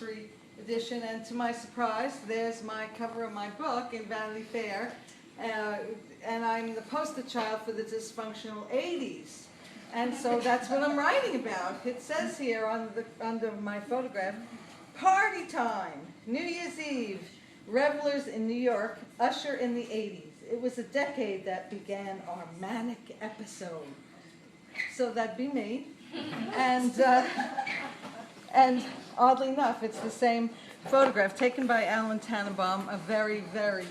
anniversary edition, and to my surprise, there's my cover of my book in Vanity Fair, and I'm the poster child for the dysfunctional 80s. And so that's what I'm writing about. It says here under my photograph, party time, New Year's Eve, revelers in New York, usher in the 80s. It was a decade that began our manic episode. So that'd be me. And oddly enough, it's the same photograph taken by Alan Tannenbaum, a very, very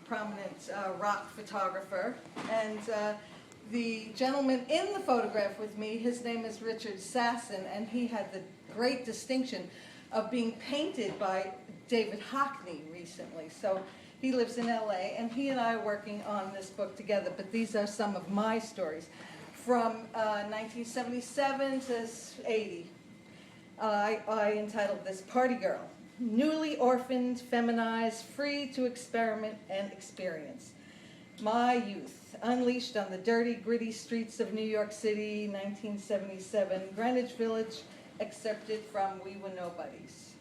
prominent rock photographer. And the gentleman in the photograph with me, his name is Richard Sassin, and he had the great distinction of being painted by David Hockney recently. So he lives in LA, and he and I are working on this book together, but these are some of my stories. From 1977 to 80, I entitled this Party Girl, newly orphaned, feminized, free to experiment and experience. My youth, unleashed on the dirty, gritty streets of New York City, 1977, Greenwich Village, excerpted from We Were Nobodies.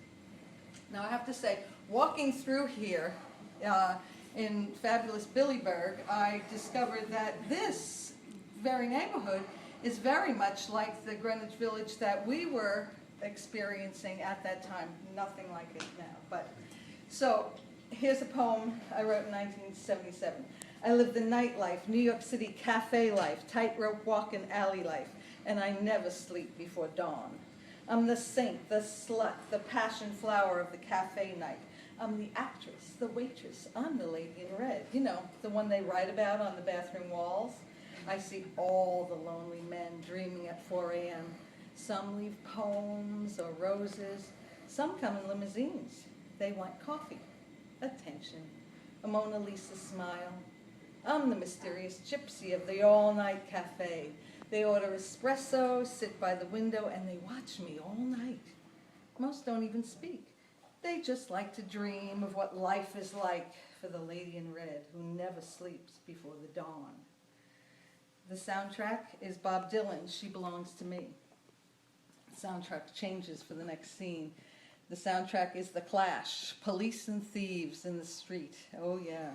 Now I have to say, walking through here in fabulous Billyburg, I discovered that this very neighborhood is very much like the Greenwich Village that we were experiencing at that time. Nothing like it now. But so here's a poem I wrote in 1977. I live the nightlife, New York City cafe life, tightrope walk and alley life, and I never sleep before dawn. I'm the saint, the slut, the passion flower of the cafe night. I'm the actress, the waitress, I'm the lady in red. You know, the one they write about on the bathroom walls. I see all the lonely men dreaming at 4 a.m. Some leave poems or roses. Some come in limousines. They want coffee, attention, a Mona Lisa smile. I'm the mysterious gypsy of the all-night cafe. They order espresso, sit by the window, and they watch me all night. Most don't even speak. They just like to dream of what life is like for the lady in red who never sleeps before the dawn. The soundtrack is Bob Dylan, She Belongs to Me. The soundtrack changes for the next scene. The soundtrack is The Clash, Police and Thieves in the Street. Oh yeah.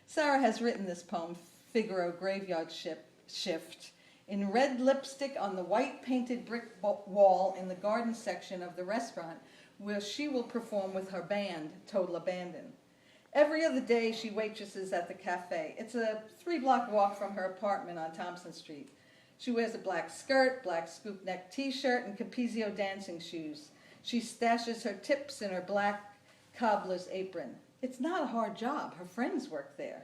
Sara has written this poem, Figaro Graveyard Shift, in red lipstick on the white painted brick wall in the garden section of the restaurant where she will perform with her band, Total Abandon. Every other day she waitresses at the cafe. It's a 3-block walk from her apartment on Thompson Street. She wears a black skirt, black scoop neck t-shirt, and Capezio dancing shoes. She stashes her tips in her black cobbler's apron. It's not a hard job. Her friends work there.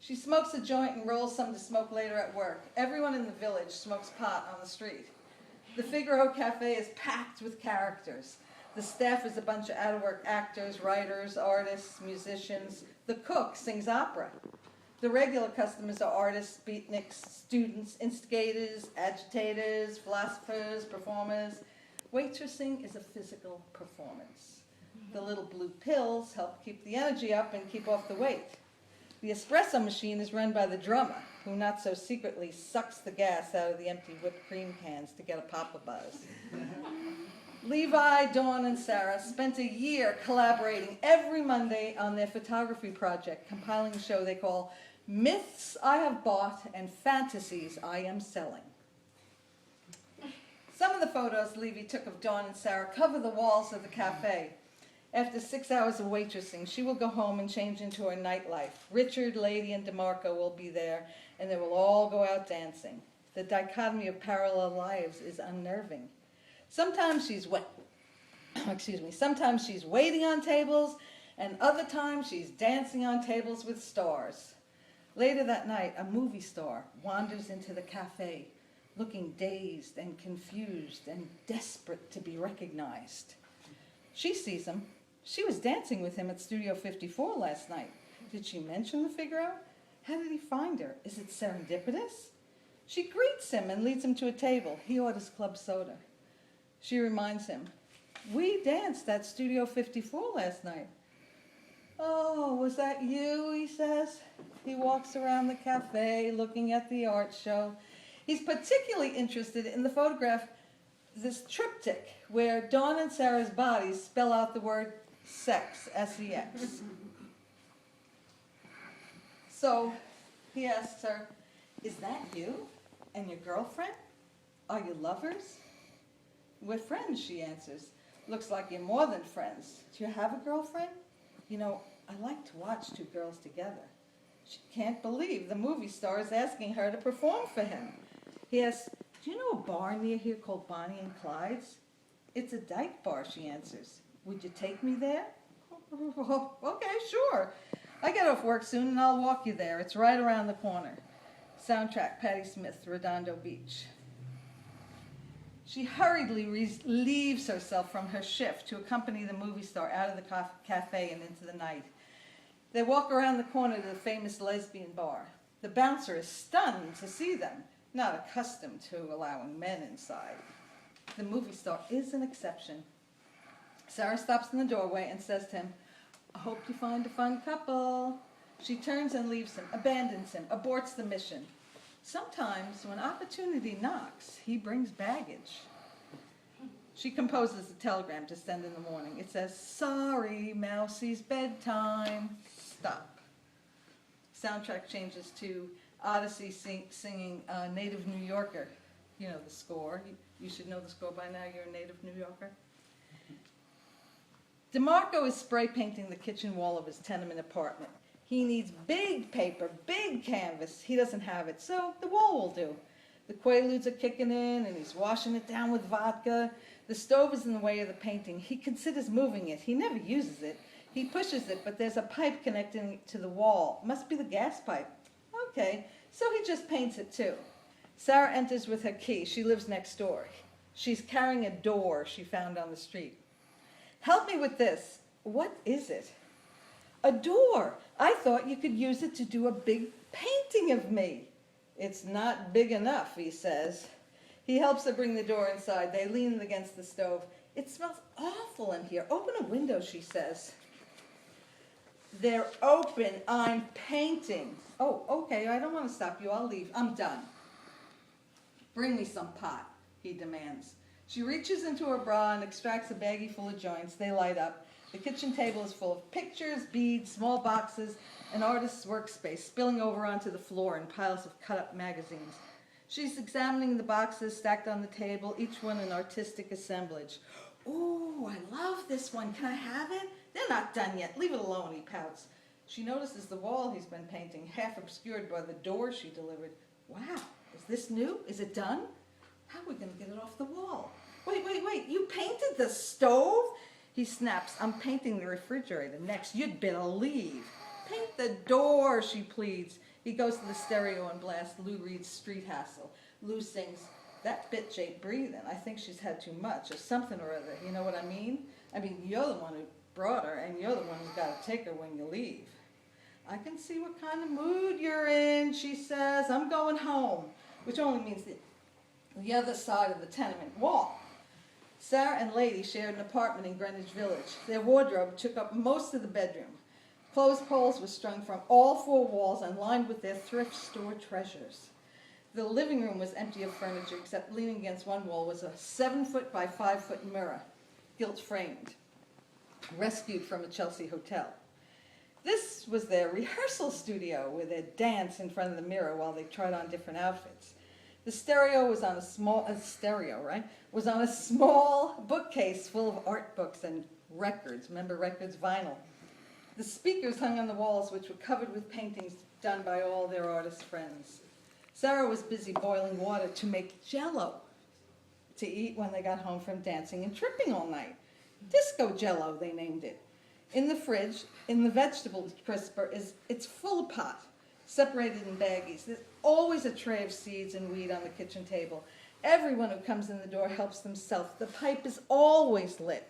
She smokes a joint and rolls some to smoke later at work. Everyone in the village smokes pot on the street. The Figaro Cafe is packed with characters. The staff is a bunch of out-of-work actors, writers, artists, musicians. The cook sings opera. The regular customers are artists, beatniks, students, instigators, agitators, philosophers, performers. Waitressing is a physical performance. The little blue pills help keep the energy up and keep off the weight. The espresso machine is run by the drummer, who not so secretly sucks the gas out of the empty whipped cream cans to get a pop of buzz. Levi, Dawn, and Sara spent a year collaborating every Monday on their photography project, compiling a show they call Myths I Have Bought and Fantasies I Am Selling. Some of the photos Levy took of Dawn and Sara cover the walls of the cafe. After 6 hours of waitressing, she will go home and change into her nightlife. Richard, Lady, and DeMarco will be there, and they will all go out dancing. The dichotomy of parallel lives is unnerving. Sometimes she's Sometimes she's waiting on tables, and other times she's dancing on tables with stars. Later that night, a movie star wanders into the cafe, looking dazed and confused and desperate to be recognized. She sees him. She was dancing with him at Studio 54 last night. Did she mention the Figaro? How did he find her? Is it serendipitous? She greets him and leads him to a table. He orders club soda. She reminds him, we danced at Studio 54 last night. Oh, was that you, he says. He walks around the cafe looking at the art show. He's particularly interested in the photograph this triptych where Dawn and Sarah's bodies spell out the word sex, S-E-X. So he asks her, "Is that you and your girlfriend? Are you lovers?" "We're friends," she answers. "Looks like you're more than friends. Do you have a girlfriend?" "You know, I like to watch two girls together." She can't believe the movie star is asking her to perform for him. He asks, "Do you know a bar near here called Bonnie and Clyde's?" "It's a dyke bar," she answers. "Would you take me there?" "Okay, sure. I get off work soon and I'll walk you there. It's right around the corner." Soundtrack, Patti Smith, Redondo Beach. She hurriedly leaves herself from her shift to accompany the movie star out of the cafe and into the night. They walk around the corner to the famous lesbian bar. The bouncer is stunned to see them, not accustomed to allowing men inside. The movie star is an exception. Sarah stops in the doorway and says to him, "I hope you find a fun couple." She turns and leaves him, abandons him, aborts the mission. Sometimes, when opportunity knocks, he brings baggage. She composes a telegram to send in the morning. It says, "Sorry, Mousie's bedtime. Stop." Soundtrack changes to Odyssey singing Native New Yorker. You know the score. You should know the score by now. You're a native New Yorker. DeMarco is spray painting the kitchen wall of his tenement apartment. He needs big paper, big canvas. He doesn't have it, so the wall will do. The Quaaludes are kicking in, and he's washing it down with vodka. The stove is in the way of the painting. He considers moving it. He never uses it. He pushes it, but there's a pipe connecting it to the wall. Must be the gas pipe. Okay, so he just paints it too. Sarah enters with her key. She lives next door. She's carrying a door she found on the street. "Help me with this." "What is it?" "A door. I thought you could use it to do a big painting of me." "It's not big enough," he says. He helps her bring the door inside. They lean against the stove. "It smells awful in here. Open a window," she says. "They're open. I'm painting." "Oh, okay, I don't want to stop you. I'll leave. I'm done." "Bring me some pot," he demands. She reaches into her bra and extracts a baggie full of joints. They light up. The kitchen table is full of pictures, beads, small boxes, an artist's workspace spilling over onto the floor in piles of cut-up magazines. She's examining the boxes stacked on the table, each one an artistic assemblage. "Ooh, I love this one. Can I have it?" "They're not done yet. Leave it alone," he pouts. She notices the wall he's been painting, half obscured by the door she delivered. "Wow, is this new? Is it done? How are we going to get it off the wall?" Wait, you painted the stove?" He snaps, "I'm painting the refrigerator next. You'd better leave." "Paint the door," she pleads. He goes to the stereo and blasts Lou Reed's Street Hassle. Lou sings, "That bitch ain't breathing. I think she's had too much," or something or other. You know what I mean? You're the one who brought her, and you're the one who's got to take her when you leave. "I can see what kind of mood you're in," she says. "I'm going home," which only means the other side of the tenement wall. Sarah and Lady shared an apartment in Greenwich Village. Their wardrobe took up most of the bedroom. Clothes poles were strung from all four walls and lined with their thrift store treasures. The living room was empty of furniture, except leaning against one wall was a 7-foot by 5-foot mirror, gilt-framed, rescued from a Chelsea hotel. This was their rehearsal studio, where they'd dance in front of the mirror while they tried on different outfits. The stereo was on a small bookcase full of art books and records. Remember records, vinyl. The speakers hung on the walls, which were covered with paintings done by all their artist friends. Sarah was busy boiling water to make Jell-O to eat when they got home from dancing and tripping all night. Disco Jell-O, they named it. In the fridge, in the vegetable crisper, it's full of pot, separated in baggies. There's always a tray of seeds and weed on the kitchen table. Everyone who comes in the door helps themselves. The pipe is always lit.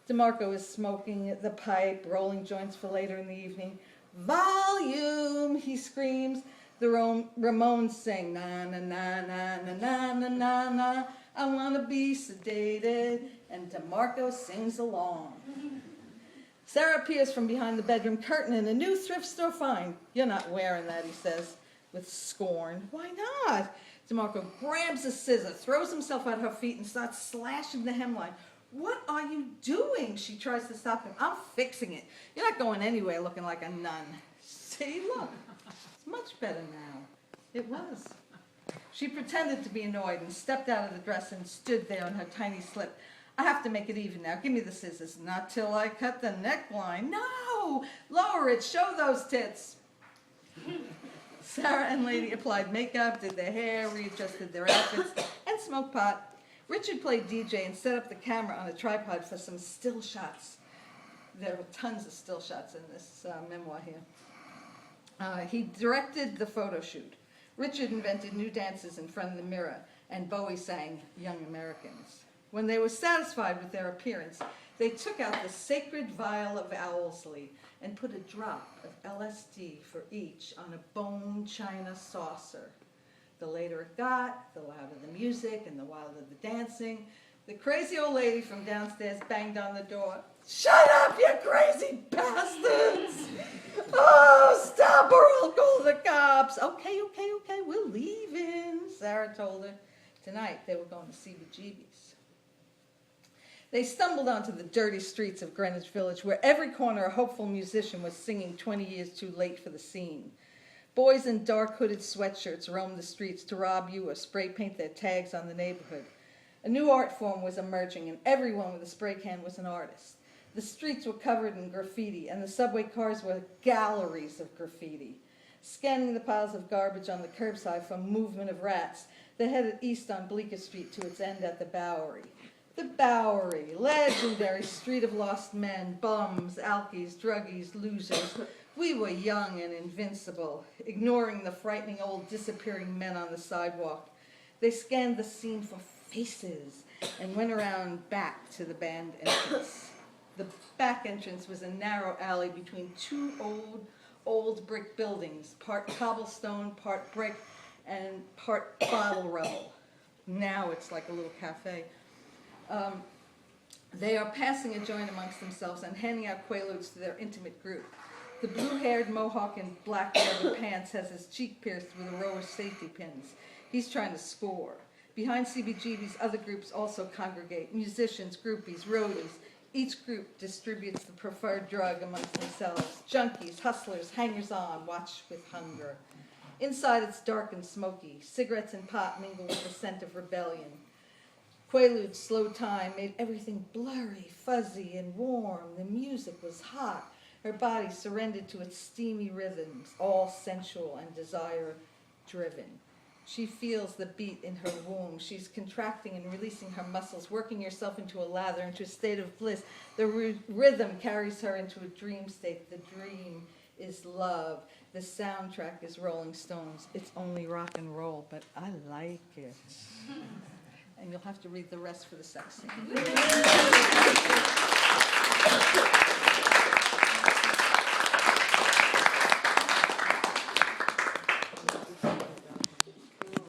DeMarco is smoking the pipe, rolling joints for later in the evening. "Volume," he screams. The Ramones sing, "Na na na na na na na na na, I wanna be sedated," and DeMarco sings along. Sarah appears from behind the bedroom curtain in a new thrift store find. "You're not wearing that," he says with scorn. "Why not? DeMarco grabs a scissor, throws himself at her feet, and starts slashing the hemline. What are you doing? She tries to stop him. I'm fixing it. You're not going anywhere looking like a nun. See, look. It's much better now. It was. She pretended to be annoyed and stepped out of the dress and stood there in her tiny slip. I have to make it even now. Give me the scissors. Not till I cut the neckline. No! Lower it. Show those tits. Sarah and Lady applied makeup, did their hair, readjusted their outfits, and smoked pot. Richard played DJ and set up the camera on a tripod for some still shots. There were tons of still shots in this memoir here. He directed the photo shoot. Richard invented new dances in front of the mirror, and Bowie sang Young Americans. When they were satisfied with their appearance, they took out the sacred vial of Owlsley and put a drop of LSD for each on a bone china saucer. The later it got, the louder the music and the wilder the dancing. The crazy old lady from downstairs banged on the door. Shut up, you crazy bastards! Oh, stop or I'll call the cops. Okay, we're leaving, Sarah told her. Tonight they were going to CBGB's. They stumbled onto the dirty streets of Greenwich Village, where every corner a hopeful musician was singing 20 years too late for the scene. Boys in dark hooded sweatshirts roamed the streets to rob you or spray paint their tags on the neighborhood. A new art form was emerging, and everyone with a spray can was an artist. The streets were covered in graffiti, and the subway cars were galleries of graffiti. Scanning the piles of garbage on the curbside from movement of rats, they headed east on Bleecker Street to its end at the Bowery. The Bowery, legendary street of lost men, bums, alkies, druggies, losers. We were young and invincible, ignoring the frightening old disappearing men on the sidewalk. They scanned the scene for faces and went around back to the band entrance. The back entrance was a narrow alley between two old brick buildings, part cobblestone, part brick, and part bottle rubble. Now it's like a little cafe. They are passing a joint amongst themselves and handing out quaaludes to their intimate group. The blue-haired Mohawk in black leather pants has his cheek pierced with a row of safety pins. He's trying to score. Behind CBGB's other groups also congregate, musicians, groupies, roadies. Each group distributes the preferred drug amongst themselves. Junkies, hustlers, hangers-on, watch with hunger. Inside it's dark and smoky. Cigarettes and pot mingle with the scent of rebellion. Quaalude's slow time made everything blurry, fuzzy, and warm. The music was hot. Her body surrendered to its steamy rhythms, all sensual and desire-driven. She feels the beat in her womb. She's contracting and releasing her muscles, working herself into a lather, into a state of bliss. The rhythm carries her into a dream state. The dream is love. The soundtrack is Rolling Stones. It's only rock and roll, but I like it. And you'll have to read the rest for the sex scene.